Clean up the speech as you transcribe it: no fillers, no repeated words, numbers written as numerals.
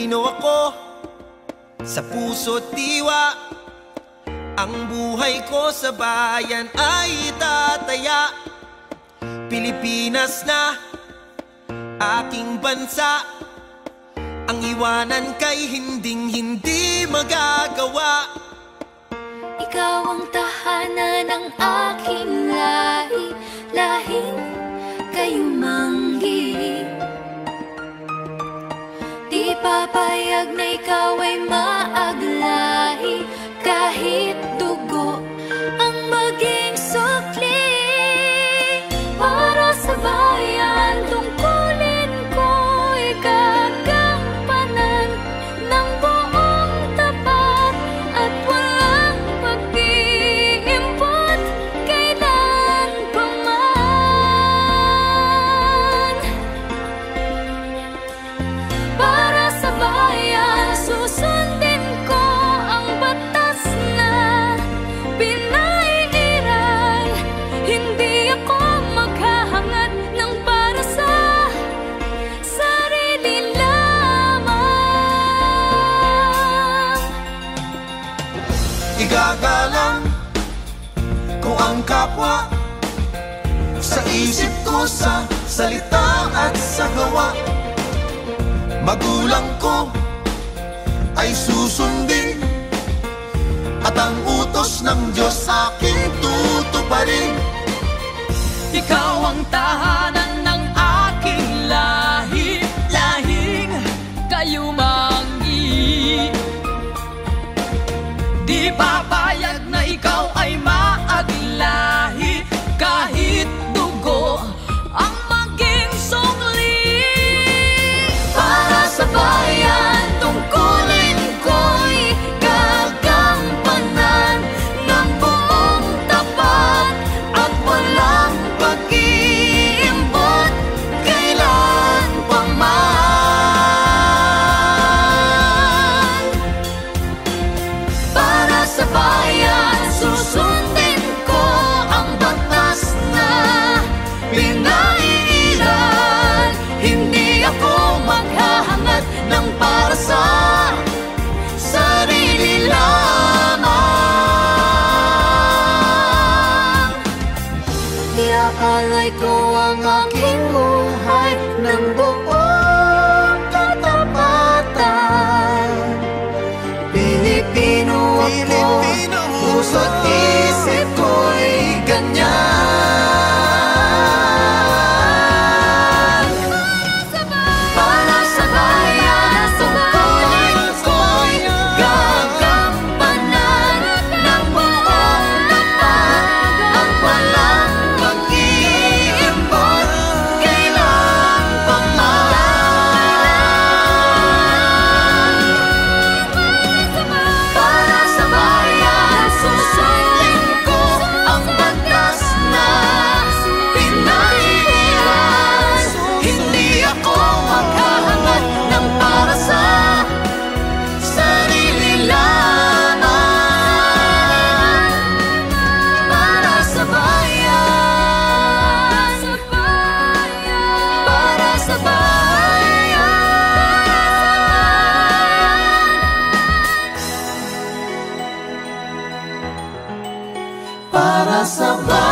Pilipino ako, sa puso't diwa. Ang buhay ko sa bayan ay tataya. Pilipinas na aking bansa, ang iwanan kay hinding-hindi magagawa. Ikaw ang tahanan ng aking lahi, lahing kayumanggi. Di papayag na ikaw ay maaglahi, kahit dugo ang maging sukli. Para sa bayan, tungkulin ko'y gagampanan ng buong tapat at walang pag-iimpot kailan pa man. Para sa bayan, susundin ko ang batas na pinaiiral. Hindi ako maghahangad ng para sa sarili lamang. Igagalang ko ang kapwa, sa isip ko, sa salita at sa gawa. Magulang ko ay susundin, at ang utos ng Diyos aking tutuparin. Ikaw ang tahanan ng aking lahi, lahing kayumanggi. Di papayag na ikaw ay maaglahi, kahit dugo ang maging sungli. Para sa bayan, tungkulin ko'y gagampanan ng buong tapat at walang pag-iimbot kailan pa man. Para sa bayan, susundin ko ang batas na pinaiiral. Hindi ako maghahangad ng para sa sarili lamang. Iaalay ko ang aking buhay ng buong katapatan. Pilipino ako, puso't isip ko'y ganyan. Para sa bayan, tungkulin ko'y gagampanan ng buong tapat at walang pag-iimbot kailan pa man. Para sa bayan, susundin ko ang batas na pinaiiral. Hindi ako maghahangad ng para sa sarili lamang. Para sa bayan, para sa bayan. Para sa bayan.